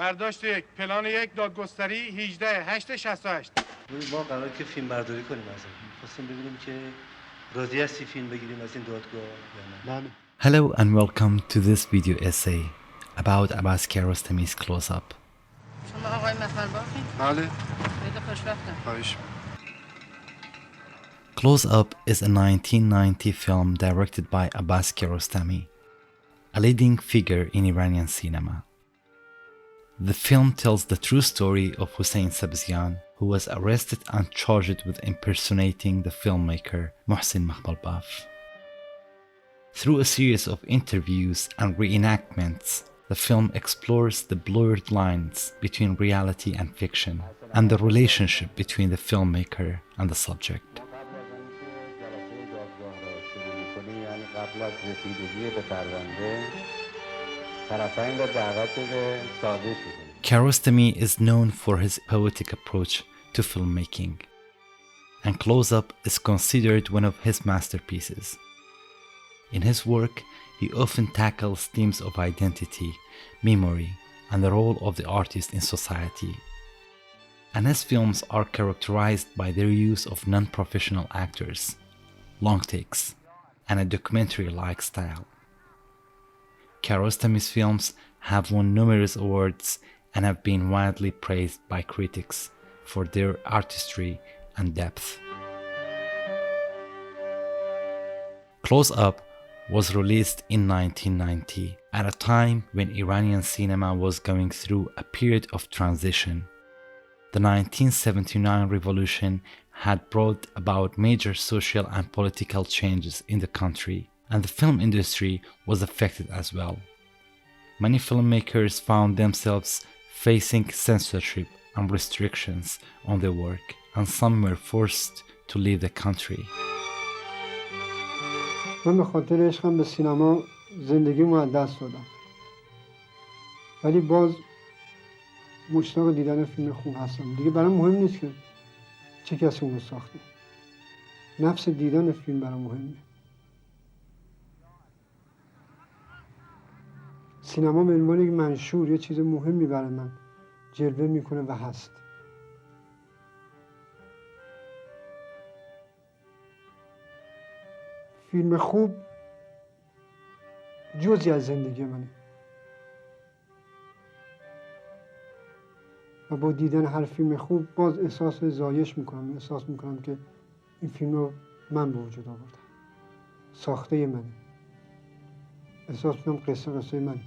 برداشت یک پلان یک دادگستری 18/8/68 ما قراره که فیلم برداری کنیم از این. می‌خواستیم ببینیم که راضی هستی فیلم بگیریم از این دادگاه یا نه. Hello and welcome to this video essay about Abbas Kiarostami's Close-Up. شما آقای مفرباخی؟ بله. خیلی خوشبختم. خواهش. Close-Up is a 1990 film directed by Abbas Kiarostami, a leading figure in Iranian cinema. The film tells the true story of Hossein Sabzian, who was arrested and charged with impersonating the filmmaker Mohsin Makhmalbaf. Through a series of interviews and reenactments, the film explores the blurred lines between reality and fiction, and the relationship between the filmmaker and the subject. Kiarostami is known for his poetic approach to filmmaking, and Close-Up is considered one of his masterpieces. In his work, he often tackles themes of identity, memory, and the role of the artist in society. And his films are characterized by their use of non-professional actors, long takes, and a documentary-like style. Kiarostami's films have won numerous awards and have been widely praised by critics for their artistry and depth. Close-Up was released in 1990 at a time when Iranian cinema was going through a period of transition. The 1979 revolution had brought about major social and political changes in the country, and the film industry was affected as well. Many filmmakers found themselves facing censorship and restrictions on their work, and some were forced to leave the country. من به خاطر عشقم به سینما زندگیمو از دست دادم، ولی باز مشتاق دیدن فیلم خوب هستم. دیگه برام مهم نیست که چه کسی اونو ساخته، نفس دیدن فیلم برام مهمه. سینما به عنوان یک منشور یه چیز مهمی برای من جلوه میکنه و هست. فیلم خوب جزئی از زندگی منه و با دیدن هر فیلم خوب باز احساس زایش میکنم. احساس میکنم که این فیلم رو من به وجود آوردم، ساخته منه. احساس میکنم قصه منه.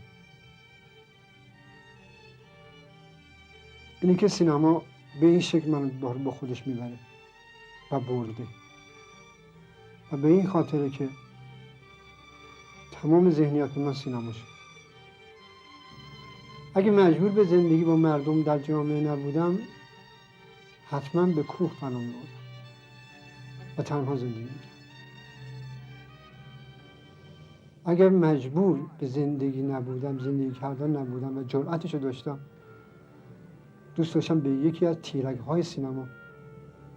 اینی که سینما به این شکل من با خودش میبره و برده، و به این خاطره که تمام ذهنیت من سینماشه. اگه مجبور به زندگی با مردم در جامعه نبودم، حتما به کوه پناه میبردم و تنها زندگی میکردم. اگر مجبور به زندگی نبودم، زندگی کردن نبودم و جرأتشو داشتم، دوست داشتم به یکی از تیرگ‌های سینما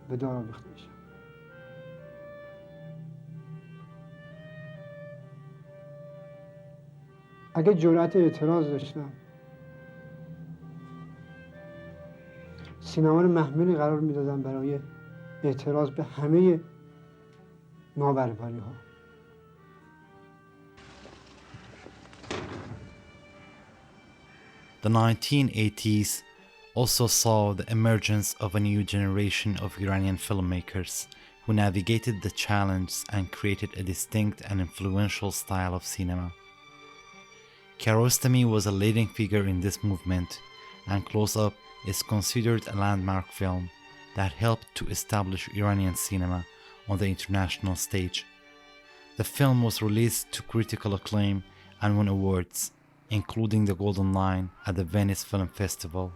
به دار آویخته بشم. اگه جرأت اعتراض داشتم، سینما رو محملی قرار میدادم برای اعتراض به همه نابرابری ها. The 1980s also saw the emergence of a new generation of Iranian filmmakers who navigated the challenges and created a distinct and influential style of cinema. Kiarostami was a leading figure in this movement, and Close-Up is considered a landmark film that helped to establish Iranian cinema on the international stage. The film was released to critical acclaim and won awards, including the Golden Lion at the Venice Film Festival.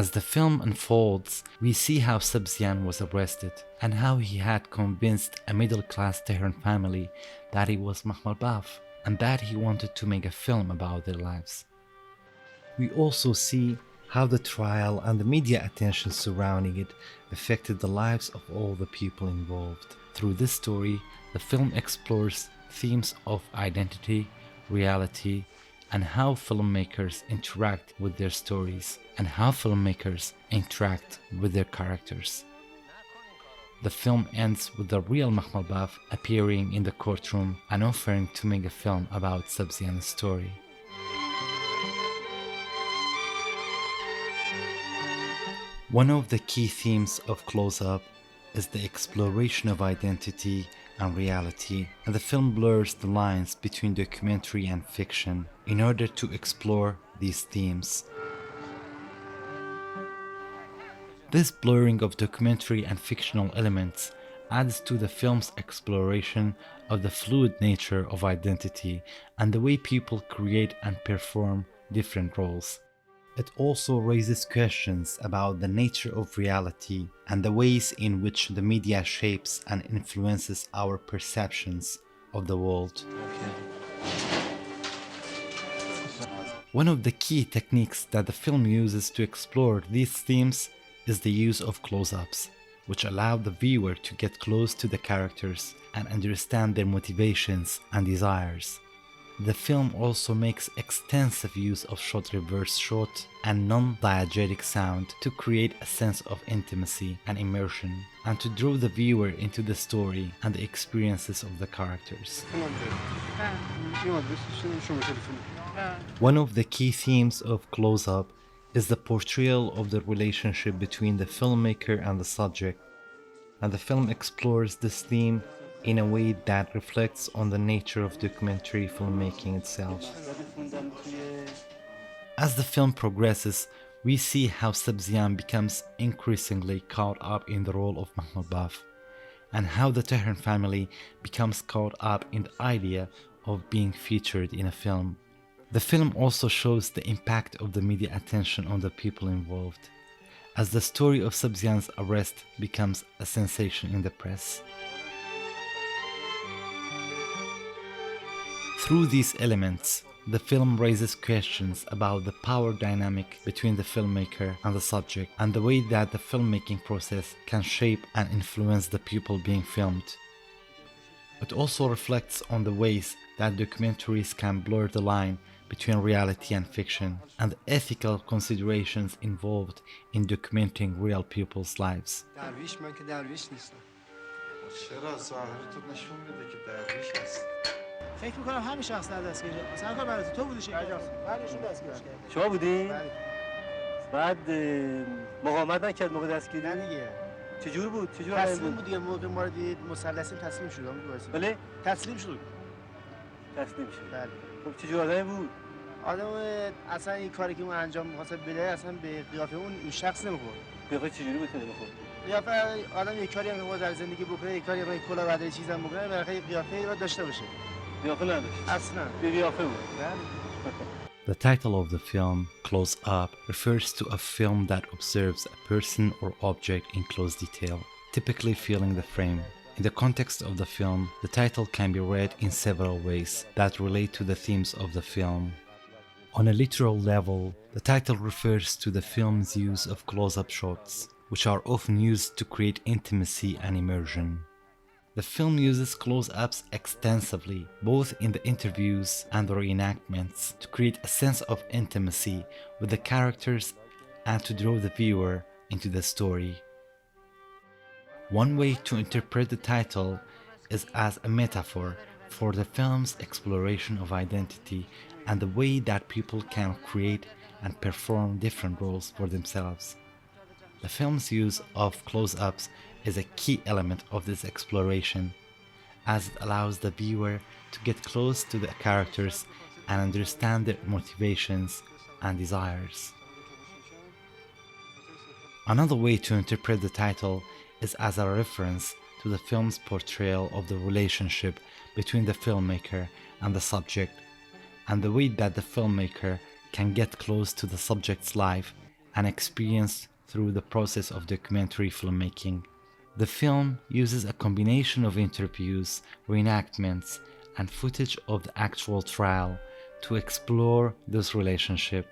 As the film unfolds, we see how Sabzian was arrested and how he had convinced a middle-class Tehran family that he was Makhmalbaf and that he wanted to make a film about their lives. We also see how the trial and the media attention surrounding it affected the lives of all the people involved. Through this story, the film explores themes of identity, reality, and how filmmakers interact with their stories, and how filmmakers interact with their characters. The film ends with the real Mahmoud appearing in the courtroom and offering to make a film about Sabzian's story. One of the key themes of Close Up is the exploration of identity and reality, and the film blurs the lines between documentary and fiction in order to explore these themes. This blurring of documentary and fictional elements adds to the film's exploration of the fluid nature of identity and the way people create and perform different roles. It also raises questions about the nature of reality and the ways in which the media shapes and influences our perceptions of the world. One of the key techniques that the film uses to explore these themes is the use of close-ups, which allow the viewer to get close to the characters and understand their motivations and desires. The film also makes extensive use of shot reverse shot and non-diegetic sound to create a sense of intimacy and immersion, and to draw the viewer into the story and the experiences of the characters. One of the key themes of Close Up is the portrayal of the relationship between the filmmaker and the subject, and the film explores this theme in a way that reflects on the nature of documentary filmmaking itself. As the film progresses, we see how Sabzian becomes increasingly caught up in the role of Mahmoud Baf, and how the Tehran family becomes caught up in the idea of being featured in a film. The film also shows the impact of the media attention on the people involved, as the story of Sabzian's arrest becomes a sensation in the press. Through these elements, the film raises questions about the power dynamic between the filmmaker and the subject, and the way that the filmmaking process can shape and influence the people being filmed. It also reflects on the ways that documentaries can blur the line between reality and fiction, and the ethical considerations involved in documenting real people's lives. فکر می‌کنم همین شخص در دستگیر مثلا کار برات تو بودی شما بودین؟ بعد مقاومت نکرد موقع دستگیری؟ نه دیگه چجور بود؟ چجور تسلیم بود دیگه موقع ما رو دید مثلثی تسلیم شد بله؟ تسلیم شد تسلیم شد. بله. خب چجور آدمی بود؟ آدم اصلا این کاری که اون انجام می‌خواست بده اصلا به قیافه اون شخص نمی‌خورد. قیافه چجوری بود نمی‌خورد؟ قیافه آدم یک کاری هم می‌خواد در زندگی بکنه، یک کاری هم کلا بعد چیزا بکنه، برای قیافه رو داشته باشه. The title of the film, Close Up, refers to a film that observes a person or object in close detail, typically filling the frame. In the context of the film, the title can be read in several ways that relate to the themes of the film. On a literal level, the title refers to the film's use of close-up shots, which are often used to create intimacy and immersion. The film uses close-ups extensively, both in the interviews and the reenactments, to create a sense of intimacy with the characters and to draw the viewer into the story. One way to interpret the title is as a metaphor for the film's exploration of identity and the way that people can create and perform different roles for themselves. The film's use of close-ups is a key element of this exploration, as it allows the viewer to get close to the characters and understand their motivations and desires. Another way to interpret the title is as a reference to the film's portrayal of the relationship between the filmmaker and the subject, and the way that the filmmaker can get close to the subject's life and experience through the process of documentary filmmaking. The film uses a combination of interviews, reenactments, and footage of the actual trial to explore this relationship,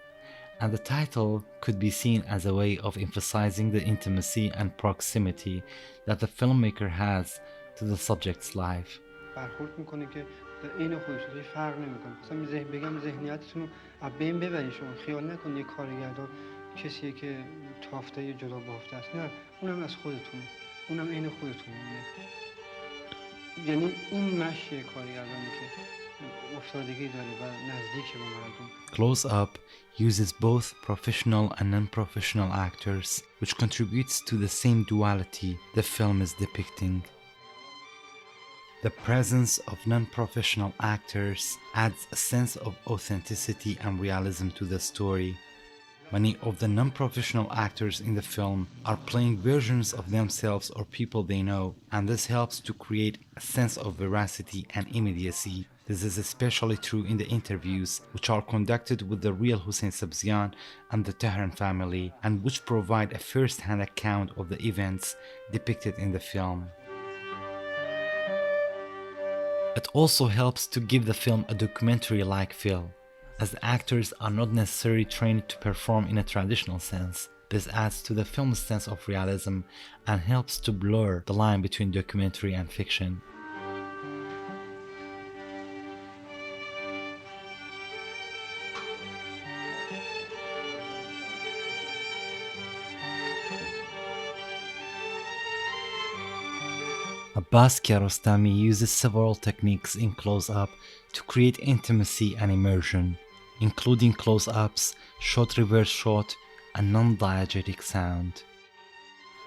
and the title could be seen as a way of emphasizing the intimacy and proximity that the filmmaker has to the subject's life. برخورد میکنه که در عین خودش هیچ فرق نمیکنه. مثلا بگم ذهنیتتون رو از بین ببرید، شما خیال نکن یه کارگردان کسیه که تافته یا جدا بافته است. نه، اونم از خودتونه، اونم عین خودتونه. یعنی این مشی کارگردانی که افتادگی داره و نزدیک به مردم. Close Up uses both professional and non-professional actors, which contributes to the same duality the film is depicting. The presence of non-professional actors adds a sense of authenticity and realism to the story. Many of the non-professional actors in the film are playing versions of themselves or people they know, and this helps to create a sense of veracity and immediacy. This is especially true in the interviews, which are conducted with the real Hussein Sabzian and the Tehran family, and which provide a first-hand account of the events depicted in the film. It also helps to give the film a documentary-like feel, as the actors are not necessarily trained to perform in a traditional sense. This adds to the film's sense of realism and helps to blur the line between documentary and fiction. Abbas Kiarostami uses several techniques in close-up to create intimacy and immersion, including close-ups, shot reverse shot, and non-diegetic sound.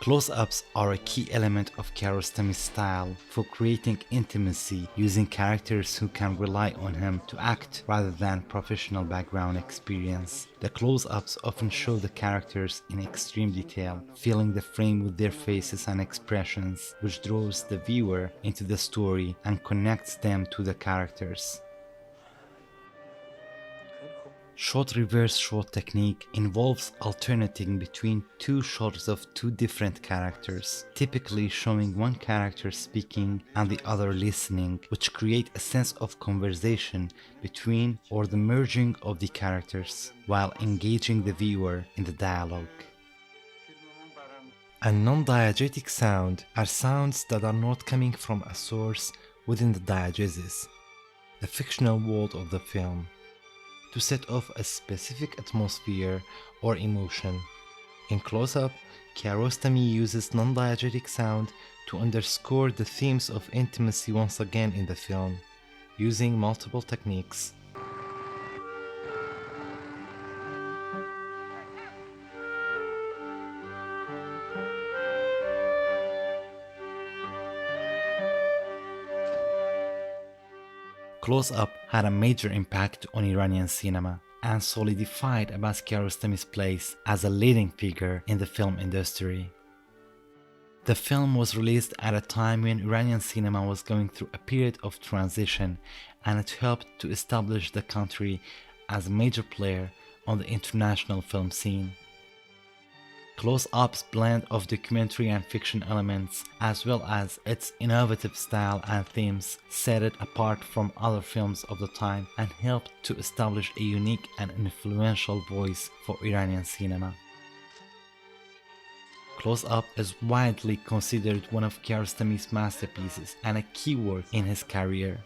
Close-ups are a key element of Kiarostami's style for creating intimacy, using characters who can rely on him to act rather than professional background experience. The close-ups often show the characters in extreme detail, filling the frame with their faces and expressions, which draws the viewer into the story and connects them to the characters. Shot reverse shot technique involves alternating between two shots of two different characters, typically showing one character speaking and the other listening, which create a sense of conversation between or the merging of the characters, while engaging the viewer in the dialogue. And non-diegetic sound are sounds that are not coming from a source within the diegesis, the fictional world of the film, to set off a specific atmosphere or emotion. In close-up, Kiarostami uses non-diegetic sound to underscore the themes of intimacy once again in the film, using multiple techniques. Close Up had a major impact on Iranian cinema and solidified Abbas Kiarostami's place as a leading figure in the film industry. The film was released at a time when Iranian cinema was going through a period of transition, and it helped to establish the country as a major player on the international film scene. Close Up's blend of documentary and fiction elements, as well as its innovative style and themes, set it apart from other films of the time and helped to establish a unique and influential voice for Iranian cinema. Close Up is widely considered one of Kiarostami's masterpieces and a key work in his career.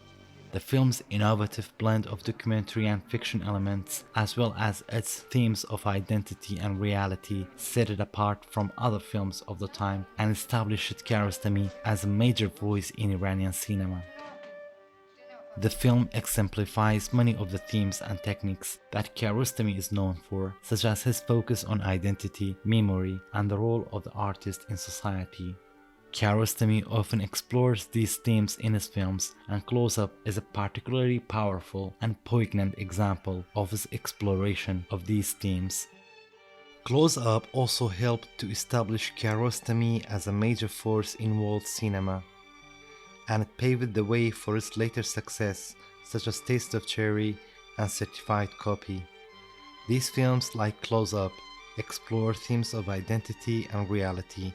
The film's innovative blend of documentary and fiction elements, as well as its themes of identity and reality, set it apart from other films of the time and established Kiarostami as a major voice in Iranian cinema. The film exemplifies many of the themes and techniques that Kiarostami is known for, such as his focus on identity, memory, and the role of the artist in society. Kiarostami often explores these themes in his films, and Close Up is a particularly powerful and poignant example of his exploration of these themes. Close Up also helped to establish Kiarostami as a major force in world cinema, and it paved the way for his later success, such as Taste of Cherry and Certified Copy. These films, like Close Up, explore themes of identity and reality,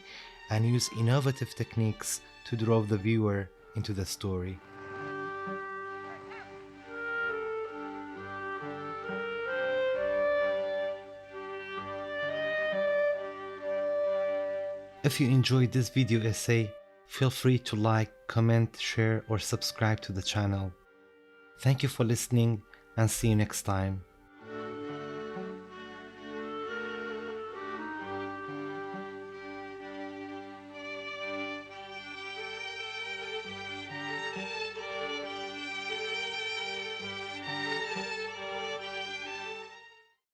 and use innovative techniques to draw the viewer into the story. If you enjoyed this video essay, feel free to like, comment, share, or subscribe to the channel. Thank you for listening and see you next time.